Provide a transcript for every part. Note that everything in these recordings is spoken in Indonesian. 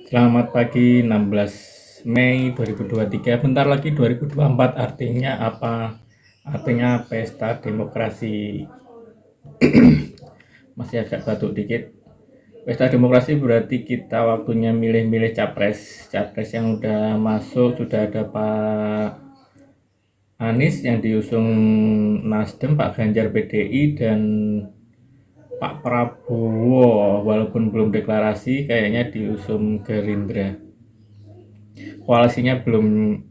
Selamat pagi 16 Mei 2023. Bentar lagi 2024, artinya apa? Artinya pesta demokrasi. Masih agak batuk dikit. Pesta demokrasi berarti kita waktunya milih-milih capres. Capres yang udah masuk sudah ada Pak Anies yang diusung Nasdem, Pak Ganjar PDI, dan Pak Prabowo walaupun belum deklarasi kayaknya diusung Gerindra. Koalisinya belum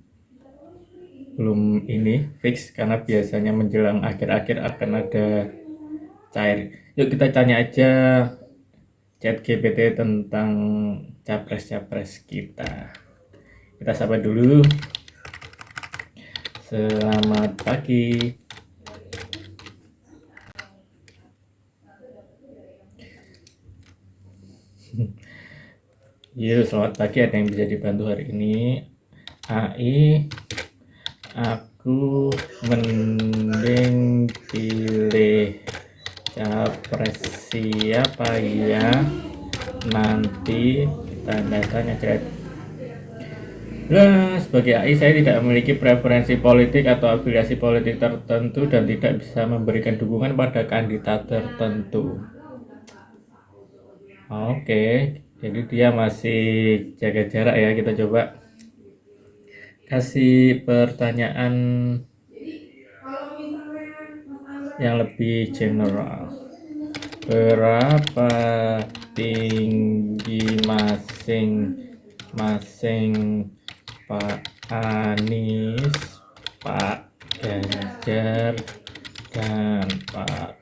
ini fix karena biasanya menjelang akhir-akhir akan ada cair. Yuk kita tanya aja chat GPT tentang capres-capres kita. Kita sapa dulu. Selamat pagi. Yuk, selamat pagi. Ada yang bisa dibantu hari ini? AI, aku mending pilih capres siapa ya? Nanti tanda tanya chat. Nah, sebagai AI saya tidak memiliki preferensi politik atau afiliasi politik tertentu dan tidak bisa memberikan dukungan pada kandidat tertentu. Oke, jadi dia masih jaga jarak ya. Kita coba kasih pertanyaan yang lebih general. Berapa tinggi masing-masing Pak Anies, Pak Ganjar, dan Pak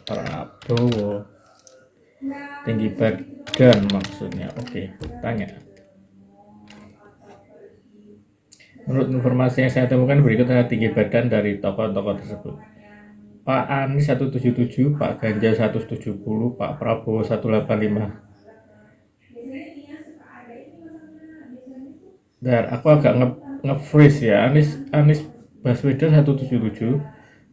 Prabowo? Tinggi badan maksudnya. Oke, tanya. Menurut informasi yang saya temukan berikut adalah tinggi badan dari tokoh-tokoh tersebut. Pak Anies 177, Pak Ganjar 170, Pak Prabowo 185. Bentar, aku agak nge-freeze ya. Anies Baswedan 177,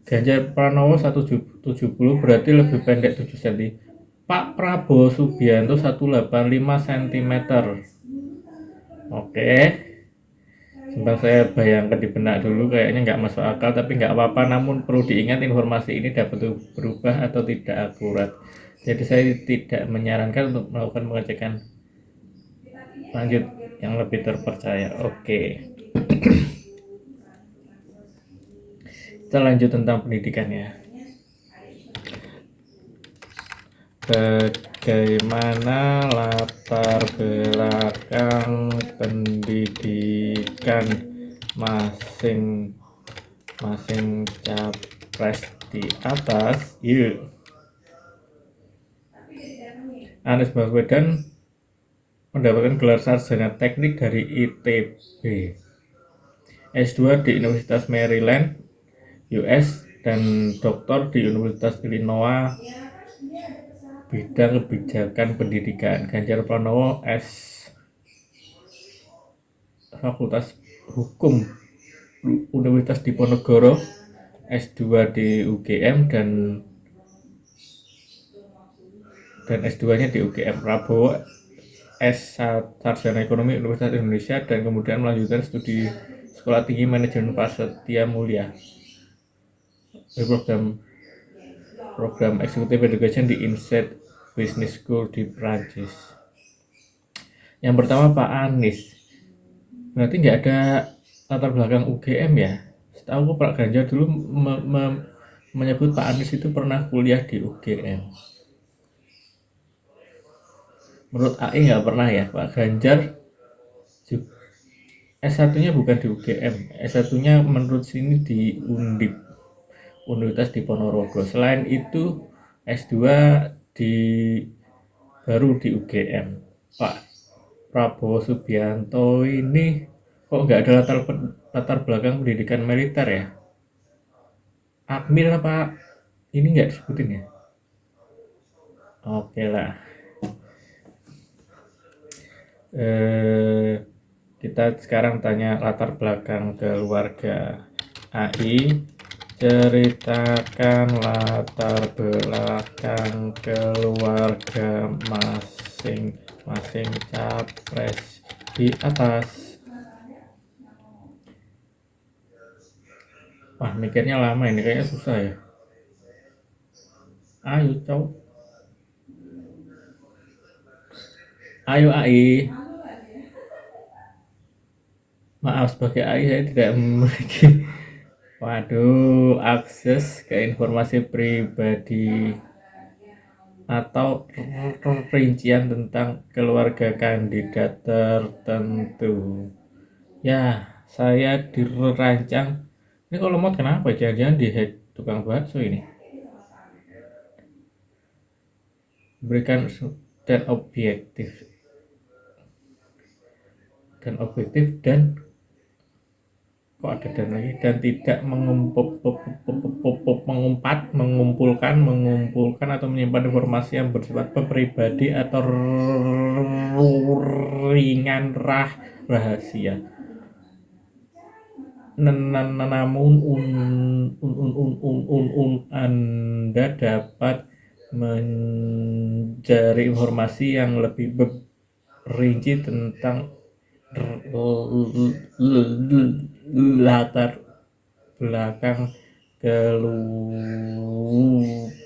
Ganjar Pranowo 170, berarti lebih pendek 7 cm. Pak Prabowo Subianto 185 cm. Oke, sebentar saya bayangkan di benak dulu, kayaknya nggak masuk akal, tapi nggak apa-apa. Namun perlu diingat informasi ini dapat berubah atau tidak akurat. Jadi saya tidak menyarankan untuk melakukan pengecekan lanjut yang lebih terpercaya. Oke, kita lanjut tentang pendidikan ya. Bagaimana latar belakang pendidikan masing-masing capres di atas? Yuk. Anies Baswedan mendapatkan gelar sarjana teknik dari ITB, S2 di Universitas Maryland, US, dan doktor di Universitas Illinois bidang kebijakan pendidikan. Ganjar Pranowo S Fakultas Hukum Universitas Diponegoro, S2 di UGM, dan S2-nya di UGM. Prabowo S Sarjana Ekonomi Universitas Indonesia dan kemudian melanjutkan studi Sekolah Tinggi Manajemen Prasetya Mulia, program Executive Education di INSEAD Business School di Prancis. Yang pertama Pak Anies, berarti nggak ada latar belakang UGM ya. Setahu Pak Ganjar dulu menyebut Pak Anies itu pernah kuliah di UGM. Menurut AI nggak pernah ya. Pak Ganjar S1-nya bukan di UGM, S1-nya menurut sini di Undip, Universitas Diponegoro. Selain itu S2 di baru di UGM. Pak Prabowo Subianto ini kok nggak ada latar belakang pendidikan militer ya? Akmil apa ini nggak disebutin ya? Oke lah. Kita sekarang tanya latar belakang keluarga. AI, ceritakan latar belakang keluarga masing capres di atas. Wah, mikirnya lama ini, kayaknya susah ya. Ayo, cowok. Ayo, AI. Maaf, sebagai AI saya tidak memiliki akses ke informasi pribadi atau rincian tentang keluarga kandidat tertentu. Ya, saya dirancang. Ini kalau mod kenapa? Jangan-jangan dihack tukang bakso ini. Berikan dan objektif dan kok ada dan lagi dan tidak mengumpulkan atau menyimpan informasi yang bersifat pribadi atau ringan rahasia. Namun Anda dapat mencari informasi yang lebih rinci tentang latar belakang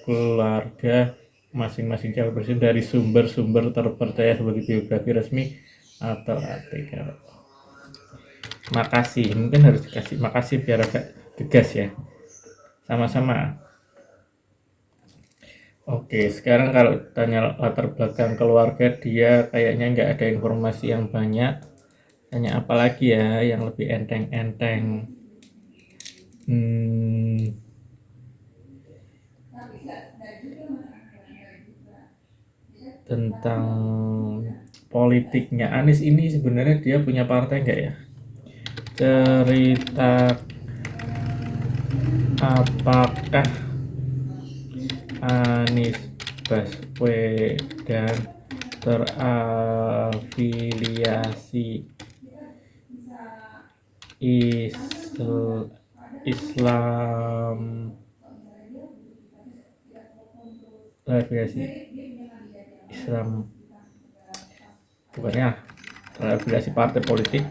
keluarga masing-masing calon presiden dari sumber-sumber terpercaya seperti biografi resmi atau artikel. Makasih, mungkin harus dikasih makasih biar agak tegas ya. Sama-sama. Oke, sekarang kalau tanya latar belakang keluarga dia kayaknya nggak ada informasi yang banyak. Tanya apa lagi ya yang lebih enteng-enteng. Tentang politiknya Anies ini sebenarnya dia punya partai nggak ya? Cerita apakah Anies Baswedan terafiliasi Islam terafiliasi Islam bukannya terafiliasi partai politik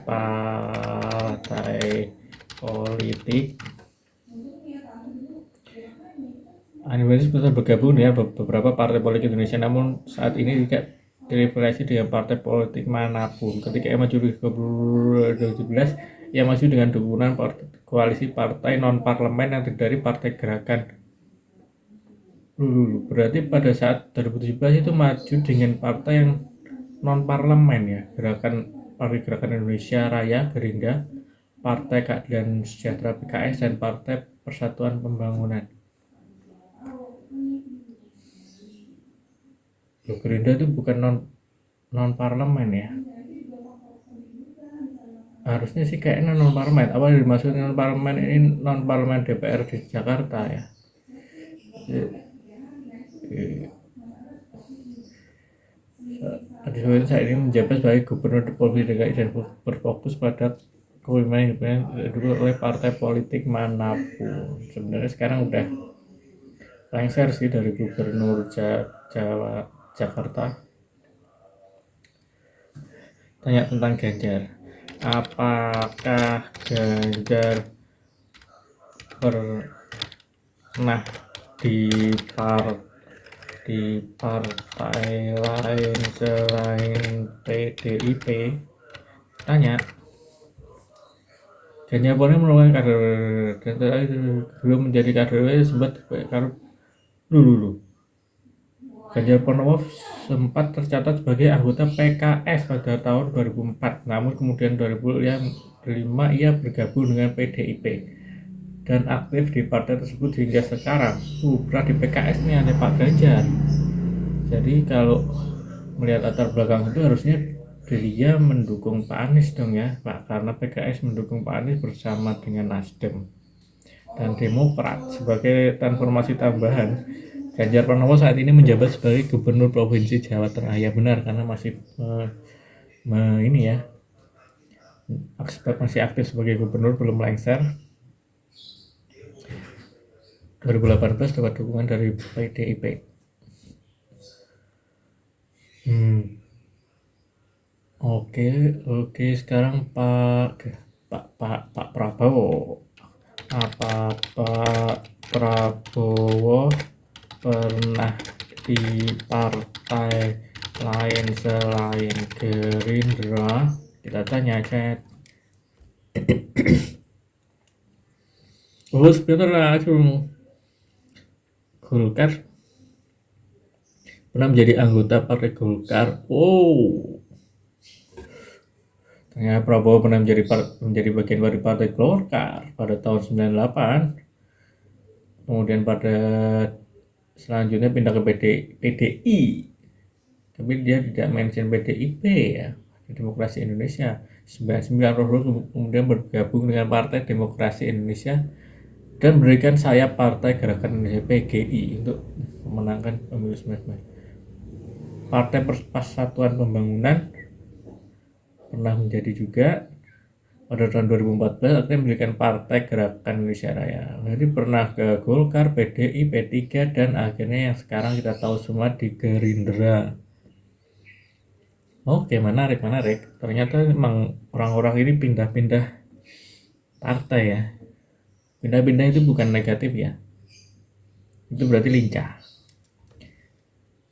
Anies Baswedan bergabung ya beberapa partai politik Indonesia, namun saat ini tidak terafiliasi dengan partai politik manapun. Ketika ia maju di 2017, ia maju dengan dukungan koalisi partai non parlemen yang terdiri dari Partai Gerakan. Berarti pada saat 2017 itu maju dengan partai yang non parlemen ya, Partai Gerakan Indonesia Raya Gerindra, Partai Keadilan Sejahtera PKS dan Partai Persatuan Pembangunan. Gerindra itu bukan non parlemen ya, harusnya sih kayaknya non parlemen. Apa yang dimaksud non parlemen ini? Non parlemen DPR di Jakarta ya. Anies Baswedan saat ini menjabat sebagai Gubernur Provinsi DKI dan berfokus pada kepemimpinan dulu oleh partai politik manapun. Sebenarnya sekarang udah lengser sih dari Gubernur Jakarta. Tanya tentang Ganjar. Apakah Ganjar pernah di partai lain selain PDIP? Tanya. Ganjar Pranowo merupakan kader belum menjadi kader sempat kader dulu. Ganjar Pranowo sempat tercatat sebagai anggota PKS pada tahun 2004, namun kemudian 2005 ia bergabung dengan PDIP dan aktif di partai tersebut hingga sekarang. Pernah di PKS nih ada Pak Ganjar. Jadi kalau melihat latar belakang itu harusnya dia mendukung Pak Anies dong ya Pak, karena PKS mendukung Pak Anies bersama dengan Nasdem dan Demokrat. Sebagai informasi tambahan, Ganjar Pranowo saat ini menjabat sebagai Gubernur Provinsi Jawa Tengah. Ya benar, karena masih ini ya, masih aktif sebagai gubernur, belum lengser. 2018 dapat dukungan dari PDIP. Oke, oke. Sekarang Pak Prabowo. Apa Pak Prabowo pernah di partai lain selain Gerindra? Kita tanya chat. Oh, sebenarnya Golkar pernah menjadi anggota partai Golkar. Oh, ternyata Prabowo pernah menjadi bagian dari partai Golkar pada tahun 98. Kemudian pada selanjutnya pindah ke PDI. Tapi dia tidak mention PDIP ya, Demokrasi Indonesia. 99 kemudian bergabung dengan Partai Demokrasi Indonesia dan berikan sayap Partai Gerakan Indonesia PGI untuk memenangkan pemilu 19. Partai Persatuan Pembangunan pernah menjadi juga pada tahun 2014 akhirnya mendirikan Partai Gerakan Indonesia Raya. Jadi pernah ke Golkar, PDI, P3 dan akhirnya yang sekarang kita tahu semua di Gerindra. Oke, menarik, menarik. Ternyata memang orang-orang ini pindah-pindah partai ya. Pindah-pindah itu bukan negatif ya. Itu berarti lincah.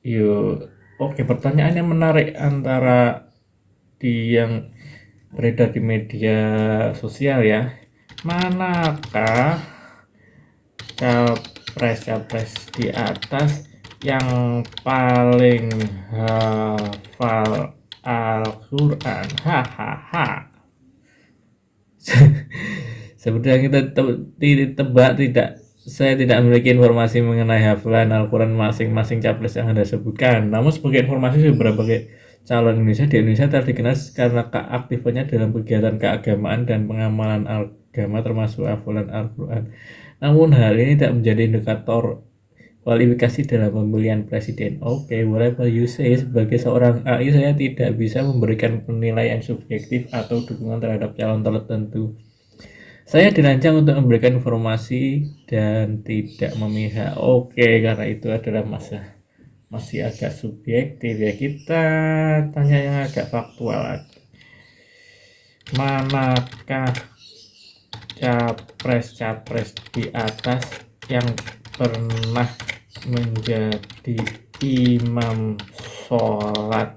Yuk, oke, pertanyaan yang menarik antara yang beredar di media sosial ya. Manakah capres-capres di atas yang paling hafal Al-Quran? Hahaha. Seperti yang kita tebak, saya tidak memiliki informasi mengenai hafalan Al-Quran masing-masing capres yang Anda sebutkan. Namun sebagai informasi, beberapa calon Indonesia di Indonesia telah dikenal karena keaktifannya dalam kegiatan keagamaan dan pengamalan agama termasuk hafalan Al-Quran. Namun hal ini tidak menjadi indikator kualifikasi dalam pemilihan presiden. Oke, whatever you say, sebagai seorang AI saya tidak bisa memberikan penilaian subjektif atau dukungan terhadap calon tertentu. Saya dirancang untuk memberikan informasi dan tidak memihak. Oke, karena itu adalah masih agak subjektif ya. Kita tanya yang agak faktual. Manakah capres-capres di atas yang pernah menjadi imam sholat?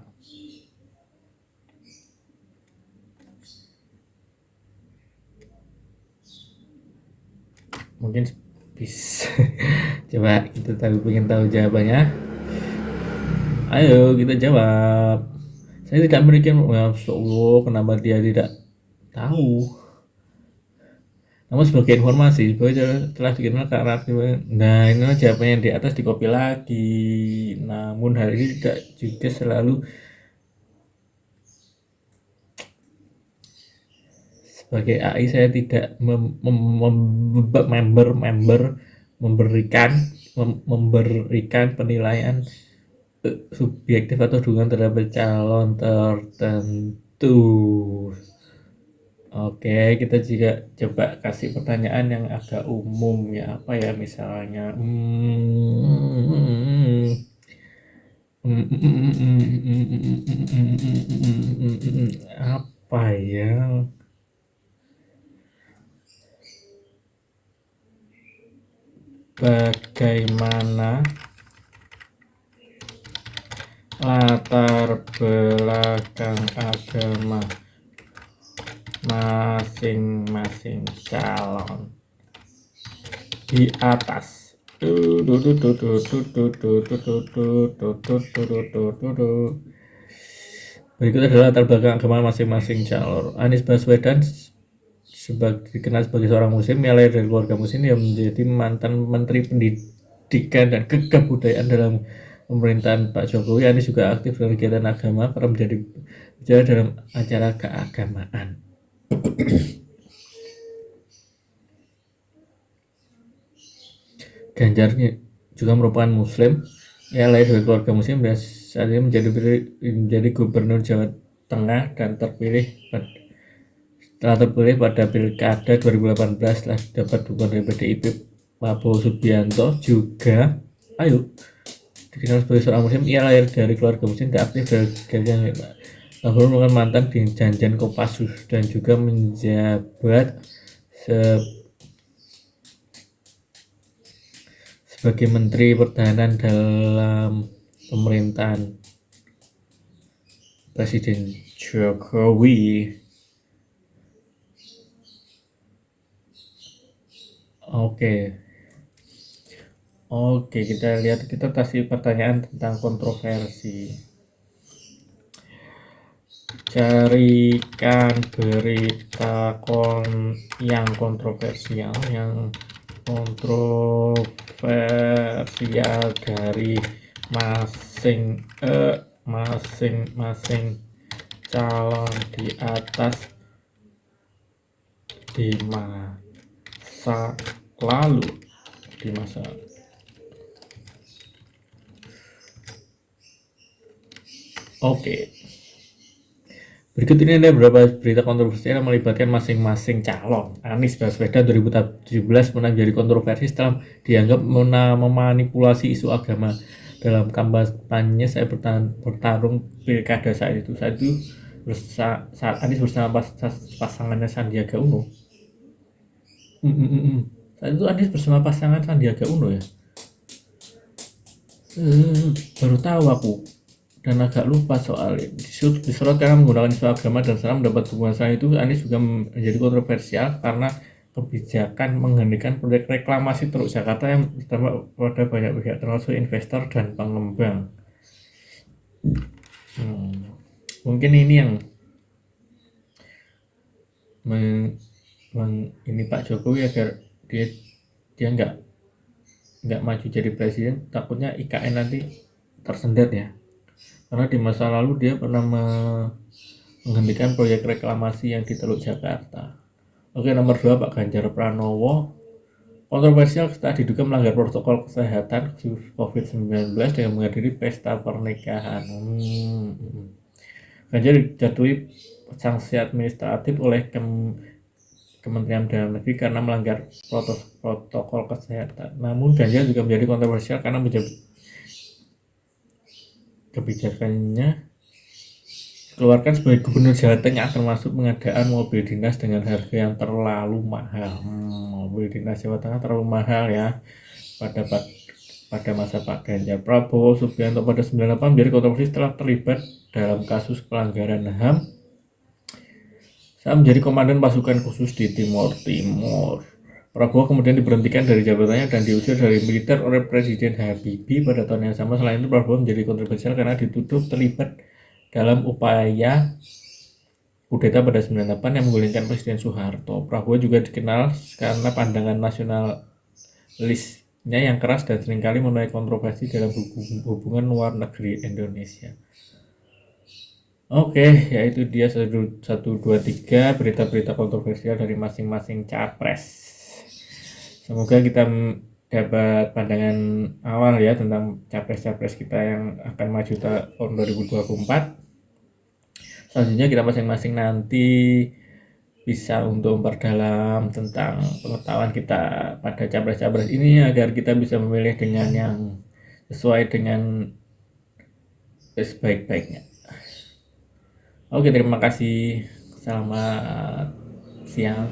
Mungkin bisa. Coba kita ingin tahu jawabannya. Ayo kita jawab. Saya tidak memberikan ya Allah, kenapa dia tidak tahu. Namun sebagai informasi, telah dikenal karena nah ini jawabannya yang di atas dikopi lagi. Namun hal ini tidak juga selalu sebagai AI saya tidak memberikan penilaian subjektif atau dukungan terhadap calon tertentu. Oke, kita juga coba kasih pertanyaan yang agak umum ya, apa ya misalnya apa ya? Bagaimana latar belakang agama masing-masing calon di atas? Berikut adalah latar belakang agama masing-masing calon. Anies Baswedan dikenal sebagai seorang muslim, ia lahir dari keluarga muslim yang menjadi mantan Menteri Pendidikan dan Kebudayaan dalam pemerintahan Pak Jokowi. Anies juga aktif dalam kegiatan agama, pernah menjadi bicara dalam acara keagamaan. Ganjar juga merupakan muslim, ia lahir dari keluarga muslim dan saat ini menjadi gubernur Jawa Tengah dan telah terpilih pada Pilkada 2018 setelah dapat dukungan dari PDIP. Prabowo Subianto juga dikenal sebagai seorang muslim, ia lahir dari keluarga muslim dan aktif dari kegiatan Prabowo merupakan mantan di Janjan Kopassus dan juga menjabat sebagai Menteri Pertahanan dalam pemerintahan Presiden Jokowi. Oke, kita lihat, kita kasih pertanyaan tentang kontroversi. Carikan berita yang kontroversial, dari masing-masing calon di atas di masa lalu. Oke. Berikut ini ada beberapa berita kontroversial yang melibatkan masing-masing calon. Anies Baswedan 2017 pernah menjadi kontroversi setelah dianggap memanipulasi isu agama dalam kampanye saya bertarung pilkada saat itu. Saat Anies bersama pasangannya Sandiaga Uno. Saat itu Anies bersama pasangan Sandiaga Uno ya. Baru tahu aku. Dan agak lupa soalnya disorot karena menggunakan isu agama dan setelah mendapat dukungan saya itu. Anies juga menjadi kontroversial karena kebijakan menghentikan proyek reklamasi Teluk Jakarta yang berdampak pada banyak pihak termasuk investor dan pengembang. Mungkin ini yang ini Pak Jokowi agar dia nggak maju jadi presiden, takutnya IKN nanti tersendat ya. Karena di masa lalu dia pernah menghentikan proyek reklamasi yang di Teluk Jakarta. Oke, nomor 2 Pak Ganjar Pranowo. Kontroversial setelah diduga melanggar protokol kesehatan COVID-19 dengan menghadiri pesta pernikahan. Ganjar dijatuhi sanksi administratif oleh Kementerian Dalam Negeri karena melanggar protokol kesehatan. Namun Ganjar juga menjadi kontroversial karena kebijakannya dikeluarkan sebagai Gubernur Jawa Tengah, termasuk pengadaan mobil dinas dengan harga yang terlalu mahal. Mobil dinas Jawa Tengah terlalu mahal ya pada masa Pak Ganjar. Prabowo Subianto pada 98 menjadi kontroversi setelah terlibat dalam kasus pelanggaran HAM saat menjadi komandan pasukan khusus di Timur. Prabowo kemudian diberhentikan dari jabatannya dan diusir dari militer oleh Presiden Habibie pada tahun yang sama. Selain itu, Prabowo menjadi kontroversial karena dituduh terlibat dalam upaya kudeta pada 98 yang menggulingkan Presiden Soeharto. Prabowo juga dikenal karena pandangan nasionalisnya yang keras dan seringkali menuai kontroversi dalam hubungan luar negeri Indonesia. Oke, yaitu dia 1, 2, 3 berita-berita kontroversial dari masing-masing capres. Semoga kita dapat pandangan awal ya tentang capres-capres kita yang akan maju tahun 2024. Selanjutnya kita masing-masing nanti bisa untuk memperdalam tentang pengetahuan kita pada capres-capres ini agar kita bisa memilih dengan yang sesuai dengan sebaik-baiknya. Oke, terima kasih. Selamat siang.